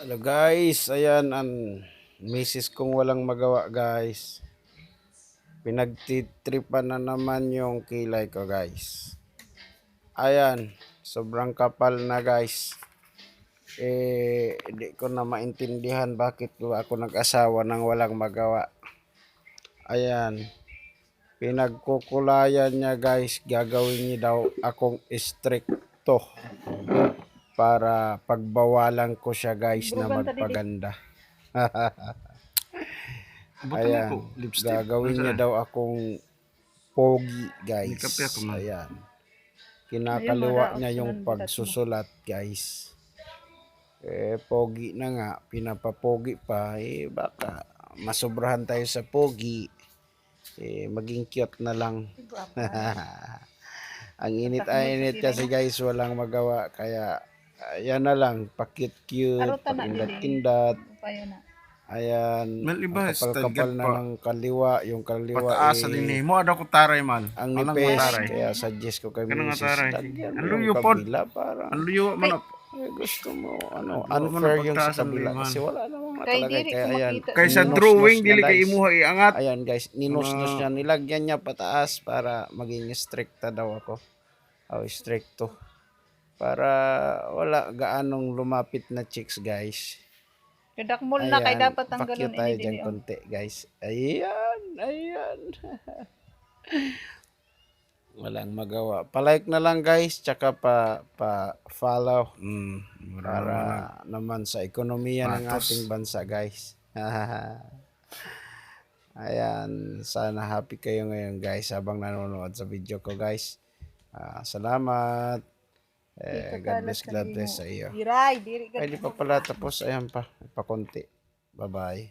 Hello guys, ayan ang misis kong walang magawa guys. Pinagtitripan na naman yung kilay ko guys. Ayan, sobrang kapal na guys. Hindi ko na maintindihan bakit ako nag-asawa ng walang magawa. Ayan, pinagkukulayan niya guys, gagawin niya daw akong stricto para pagbawalan ko siya guys na magpaganda. Ayan, gagawin niya daw akong pogi guys. Ayan, kinakaliwa niya yung pagsusulat guys. Pogi na nga, pinapapogi pa. Baka masobrahan tayo sa pogi. Maging cute na lang. Ang init kasi guys, walang magawa. Kaya, yan na lang, pakit-cute, pakindat-kindat. Ayan, ang kapal-kapal na ng kaliwa, yung kaliwa pataas din mo ada ko taray man. ang nipes, kaya suggest ko kay Mrs. Lagyan mo yung kabila para Anluyo man gusto mo, unfair yung sa kabila kasi wala namang nakalagay. Kaya ayan, kaysa drawing, dili kay imuha iangat. Ayan guys, ninos-nos niya, nilagyan niya pataas para maging stricta daw ako. Stricto. Para wala gaanong lumapit na chicks guys. Kadakmol na kay dapat ang ganun tayo dyan konti guys. Ayan. Walang magawa. Pa-like na lang guys, tsaka pa-follow. Para naman sa ekonomiya ng ating bansa guys. Ayan, sana happy kayo ngayon guys habang nanonood sa video ko guys. Salamat. God bless sa iyo. Ay, di pa pala tapos. Ayan pa konti. Bye-bye.